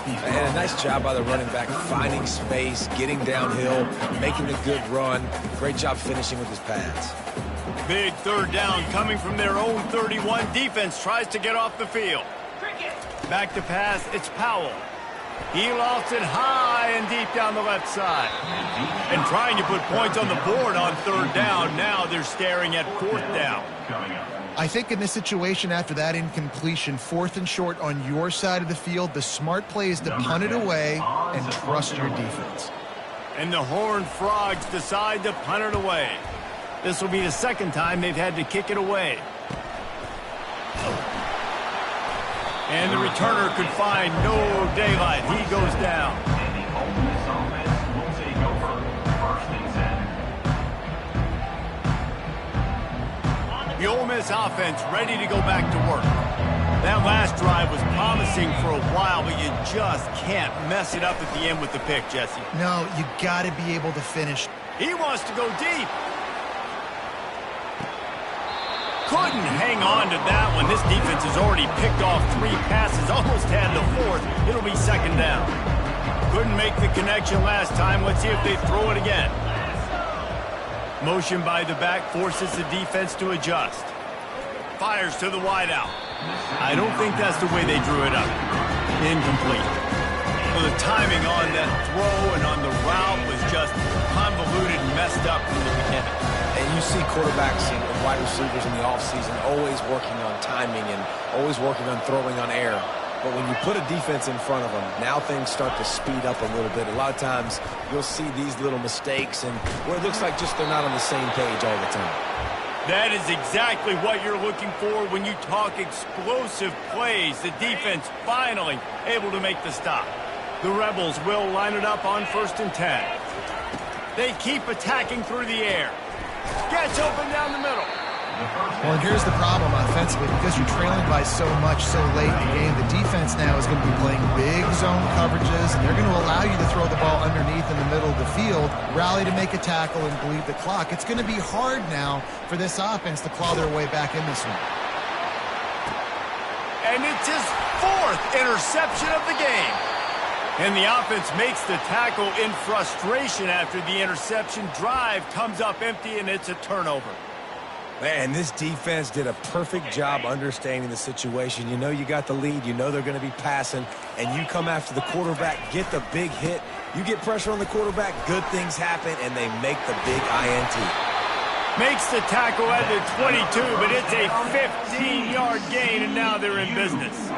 Speaker 2: And a nice job by the running back, finding space, getting downhill, making a good run. Great job finishing with his pads.
Speaker 1: Big third down coming from their own 31. Defense tries to get off the field. Back to pass, it's Powell. He lofts it high and deep down the left side. And trying to put points on the board on third down. Now they're staring at fourth down.
Speaker 3: I think in this situation, after that incompletion, 4th and short on your side of the field, the smart play is to punt it away and trust your defense.
Speaker 1: And the Horned Frogs decide to punt it away. This will be the second time they've had to kick it away. And the returner could find no daylight. He goes down.
Speaker 4: And the Ole Miss offense will take over 1st and 10.
Speaker 1: The Ole Miss offense ready to go back to work. That last drive was promising for a while, but you just can't mess it up at the end with the pick, Jesse.
Speaker 3: No, you got to be able to finish.
Speaker 1: He wants to go deep. Couldn't hang on to that one. This defense has already picked off 3 passes, almost had the 4th. It'll be second down. Couldn't make the connection last time. Let's see if they throw it again. Motion by the back forces the defense to adjust. Fires to the wideout. I don't think that's the way they drew it up. Incomplete. Well, the timing on that throw and on the route was just convoluted and messed up from the beginning.
Speaker 2: And you see quarterbacks and wide receivers in the offseason always working on timing and always working on throwing on air. But when you put a defense in front of them, now things start to speed up a little bit. A lot of times you'll see these little mistakes and where it looks like just they're not on the same page all the time.
Speaker 1: That is exactly what you're looking for when you talk explosive plays. The defense finally able to make the stop. The Rebels will line it up on 1st and 10. They keep attacking through the air. Gets open down the middle.
Speaker 3: Well, and here's the problem offensively. Because you're trailing by so much so late in the game, the defense now is going to be playing big zone coverages, and they're going to allow you to throw the ball underneath in the middle of the field, rally to make a tackle, and bleed the clock. It's going to be hard now for this offense to claw their way back in this one.
Speaker 1: And it's his 4th interception of the game. And the offense makes the tackle in frustration after the interception. Drive comes up empty, and it's a turnover.
Speaker 2: Man, this defense did a perfect job understanding the situation. You know you got the lead. You know they're going to be passing. And you come after the quarterback, get the big hit. You get pressure on the quarterback, good things happen, and they make the big INT.
Speaker 1: Makes the tackle at the 22, but it's a 15-yard gain, and now they're in business.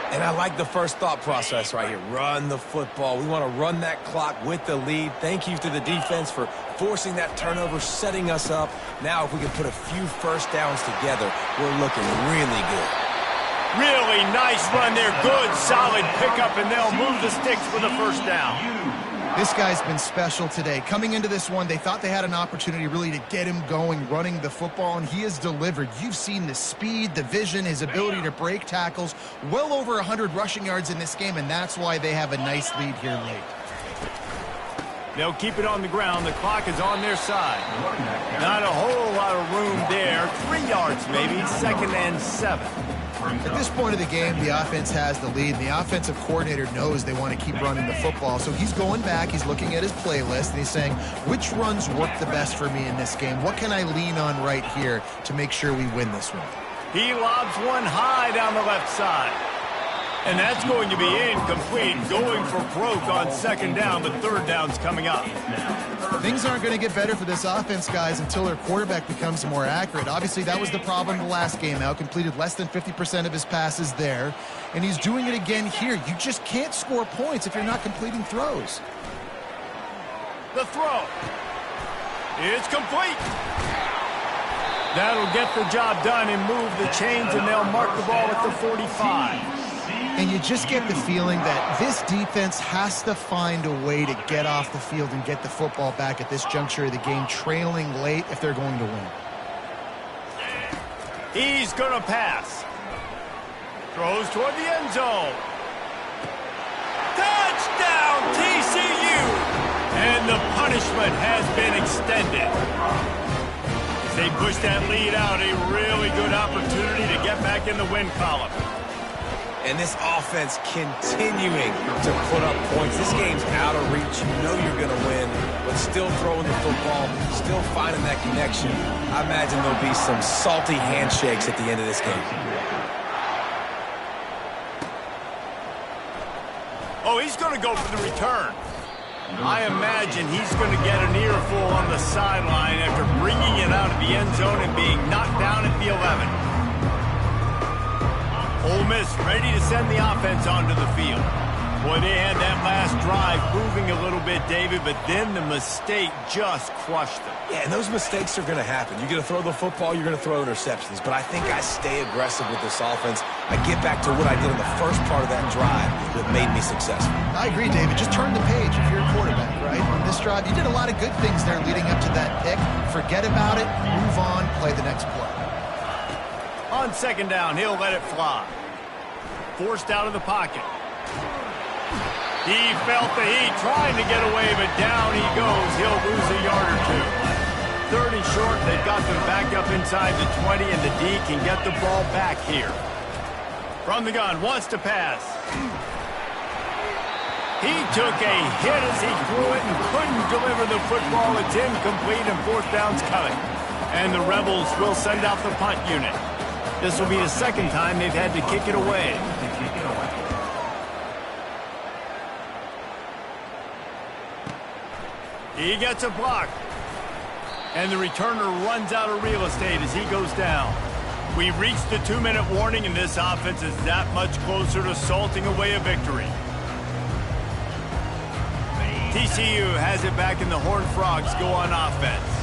Speaker 2: And I like the first thought process right here. Run the football. We want to run that clock with the lead. Thank you to the defense for forcing that turnover, setting us up. Now if we can put a few first downs together, we're looking really good.
Speaker 1: Really nice run there. Good, solid pickup, and they'll move the sticks for the first down.
Speaker 3: This guy's been special today. Coming into this one, they thought they had an opportunity really to get him going, running the football, and he has delivered. You've seen the speed, the vision, his ability to break tackles. Well over 100 rushing yards in this game, and that's why they have a nice lead here late.
Speaker 1: They'll keep it on the ground. The clock is on their side. Not a whole lot of room there. 3 yards maybe, 2nd and 7.
Speaker 3: At this point of the game, the offense has the lead, and the offensive coordinator knows they want to keep running the football. So he's going back, he's looking at his playlist, and he's saying, which runs work the best for me in this game? What can I lean on right here to make sure we win this one?
Speaker 1: He lobs one high down the left side. And that's going to be incomplete, going for broke on 2nd down, but 3rd down's coming up.
Speaker 3: Things aren't going to get better for this offense, guys, until their quarterback becomes more accurate. Obviously, that was the problem the last game out. Completed less than 50% of his passes there. And he's doing it again here. You just can't score points if you're not completing throws.
Speaker 1: The throw. It's complete. That'll get the job done and move the chains, and they'll mark the ball at the 45.
Speaker 3: And you just get the feeling that this defense has to find a way to get off the field and get the football back at this juncture of the game, trailing late if they're going to win.
Speaker 1: He's going to pass. Throws toward the end zone. Touchdown, TCU! And the punishment has been extended. As they push that lead out, a really good opportunity to get back in the win column.
Speaker 2: And this offense continuing to put up points. This game's out of reach. You know you're going to win, but still throwing the football, still finding that connection. I imagine there'll be some salty handshakes at the end of this game.
Speaker 1: Oh, he's going to go for the return. I imagine he's going to get an earful on the sideline after bringing it out of the end zone and being knocked down at the 11. Ole Miss ready to send the offense onto the field. Boy, they had that last drive moving a little bit, David, but then the mistake just crushed them.
Speaker 2: Yeah, and those mistakes are going to happen. You're going to throw the football, you're going to throw interceptions. But I think I stay aggressive with this offense. I get back to what I did in the first part of that drive that made me successful.
Speaker 3: I agree, David. Just turn the page if you're a quarterback, right? On this drive, you did a lot of good things there leading up to that pick. Forget about it, move on, play the next play.
Speaker 1: On second down, he'll let it fly. Forced out of the pocket. He felt the heat trying to get away, but down he goes. He'll lose a yard or two. Third and short, they've got them back up inside the 20, and the D can get the ball back here. From the gun, wants to pass. He took a hit as he threw it and couldn't deliver the football. It's incomplete and fourth down's coming. And the Rebels will send out the punt unit. This will be the second time they've had to kick it away. He gets a block. And the returner runs out of real estate as he goes down. We've reached the 2-minute warning, and this offense is that much closer to salting away a victory. TCU has it back, and the Horned Frogs go on offense.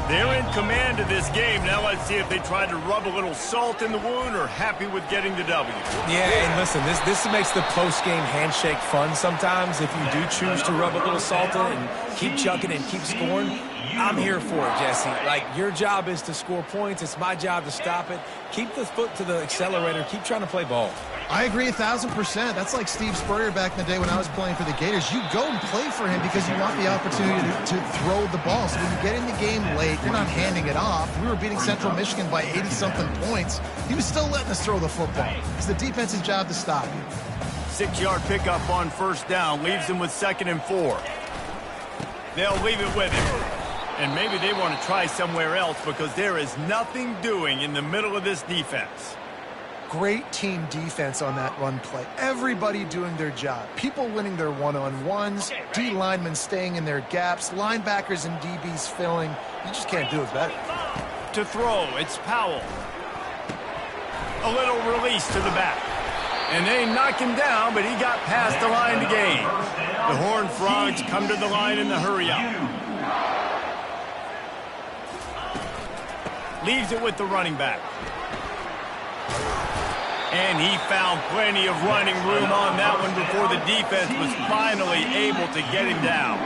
Speaker 1: They're in command of this game. Now let's see if they try to rub a little salt in the wound or happy with getting the W.
Speaker 2: Yeah, and listen, this makes the post-game handshake fun sometimes. If you do choose to rub a little salt in it and keep chucking and keep scoring, I'm here for it, Jesse. Like, your job is to score points. It's my job to stop it. Keep the foot to the accelerator. Keep trying to play ball.
Speaker 3: I agree 1,000%. That's like Steve Spurrier back in the day when I was playing for the Gators. You go and play for him because you want the opportunity to throw the ball. So when you get in the game late, you're not handing it off. We were beating Central Michigan by 80-something points. He was still letting us throw the football. It's the defense's job to stop you.
Speaker 1: 6-yard pickup on first down leaves them with 2nd and 4. They'll leave it with him. And maybe they want to try somewhere else because there is nothing doing in the middle of this defense.
Speaker 3: Great team defense on that run play. Everybody doing their job. People winning their one-on-ones, D linemen staying in their gaps, linebackers and DBs filling. You just can't do it better.
Speaker 1: To throw, it's Powell. A little release to the back. And they knock him down, but he got past the line to gain. The Horned Frogs come to the line in the hurry-up. Leaves it with the running back. And he found plenty of running room on that one before the defense was finally able to get him down.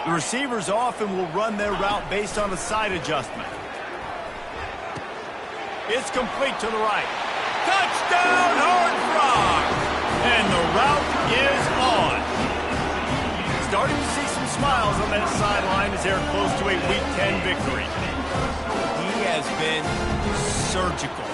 Speaker 1: The receivers often will run their route based on a side adjustment. It's complete to the right. Touchdown, Horned Frogs! And the route is on. Starting to see some smiles on that sideline as they're close to a Week 10 victory. He has been surgical,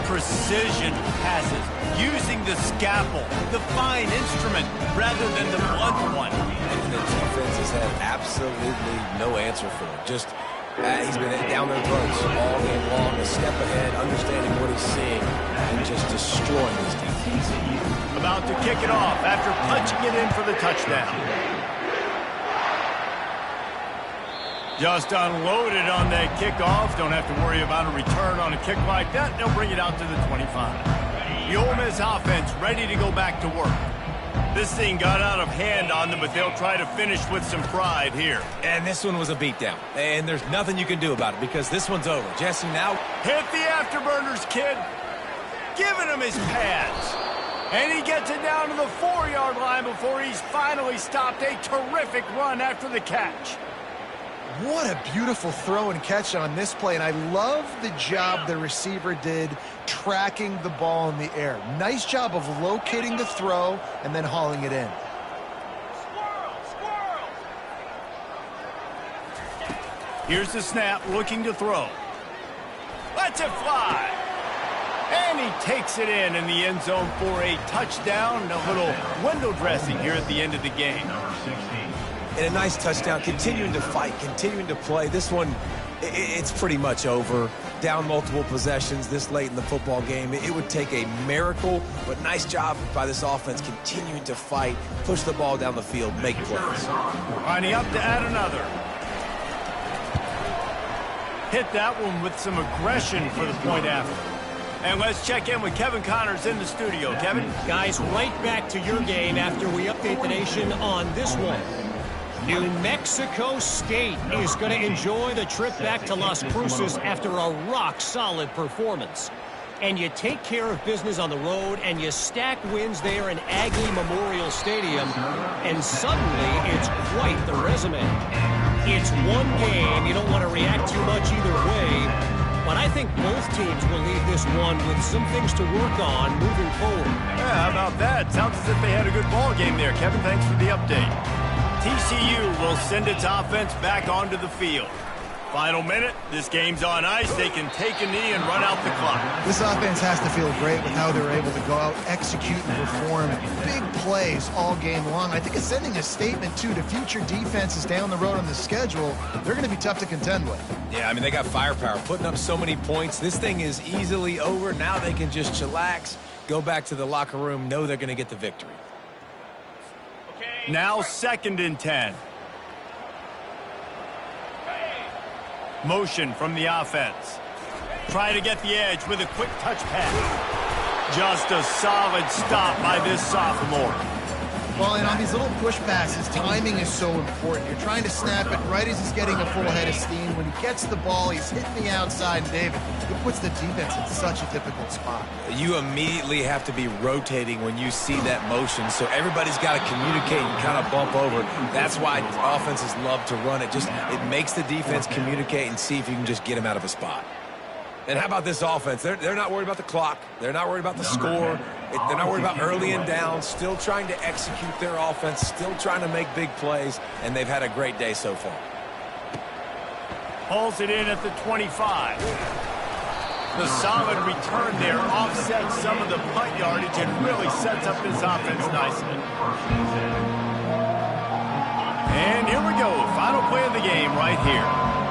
Speaker 1: precision passes, using the scalpel, the fine instrument, rather than the blunt one.
Speaker 2: And the defense has had absolutely no answer for it. Just, he's been down their throats all game long, a step ahead, understanding what he's seeing, and just destroying this defense.
Speaker 1: About to kick it off after punching it in for the touchdown. Just unloaded on that kickoff. Don't have to worry about a return on a kick like that. They'll bring it out to the 25. The Ole Miss offense ready to go back to work. This thing got out of hand on them, but they'll try to finish with some pride here.
Speaker 2: And this one was a beatdown. And there's nothing you can do about it because this one's over. Jesse, now
Speaker 1: hit the afterburners, kid. Giving him his pads. And he gets it down to the 4-yard line before he's finally stopped. A terrific run after the catch.
Speaker 3: What a beautiful throw and catch on this play, and I love the job the receiver did tracking the ball in the air. Nice job of locating the throw and then hauling it in.
Speaker 1: Here's the snap, looking to throw. Lets it fly. And he takes it in the end zone for a touchdown. A little window dressing here at the end of the game.
Speaker 4: Number 16.
Speaker 2: And a nice touchdown, continuing to fight, continuing to play. This one, it's pretty much over. Down multiple possessions this late in the football game. It would take a miracle, but nice job by this offense continuing to fight, push the ball down the field, make plays.
Speaker 1: Lining up to add another. Hit that one with some aggression for the point after. And let's check in with Kevin Connors in the studio. Kevin?
Speaker 5: Guys, right back to your game after we update the nation on this one. New Mexico State is going to enjoy the trip back to Las Cruces after a rock-solid performance. And you take care of business on the road, and you stack wins there in Aggie Memorial Stadium, and suddenly it's quite the resume. It's one game. You don't want to react too much either way, but I think both teams will leave this one with some things to work on moving forward.
Speaker 1: Yeah, how about that? Sounds as if they had a good ball game there. Kevin, thanks for the update. TCU will send its offense back onto the field. Final minute, this game's on ice. They can take a knee and run out the clock.
Speaker 3: This offense has to feel great with how they're able to go out, execute, and perform big plays all game long. I think it's sending a statement, too, to future defenses down the road on the schedule. They're going to be tough to contend with.
Speaker 2: Yeah, I mean, they got firepower, putting up so many points. This thing is easily over. Now they can just chillax, go back to the locker room, know they're going to get the victory.
Speaker 1: Now 2nd and 10. Motion from the offense. Try to get the edge with a quick touch pass. Just a solid stop by this sophomore.
Speaker 3: Well, and on these little push passes, timing is so important. You're trying to snap it right as he's getting a full head of steam. When he gets the ball, he's hitting the outside, and David, it puts the defense in such a difficult spot.
Speaker 2: You immediately have to be rotating when you see that motion, so everybody's got to communicate and kind of bump over. That's why offenses love to run it. It makes the defense communicate and see if you can just get him out of a spot. And how about this offense? They're not worried about the clock. They're not worried about the score. They're not worried about early and down. Still trying to execute their offense. Still trying to make big plays. And they've had a great day so far.
Speaker 1: Pulls it in at the 25. The solid return there offsets some of the punt yardage and really sets up this offense nicely. And here we go. Final play of the game right here.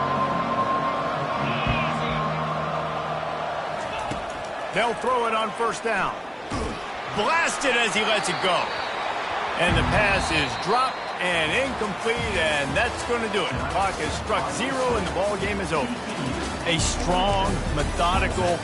Speaker 1: They'll throw it on 1st down. Blasted as he lets it go. And the pass is dropped and incomplete, and that's going to do it. The clock has struck 0, and the ball game is over. A strong, methodical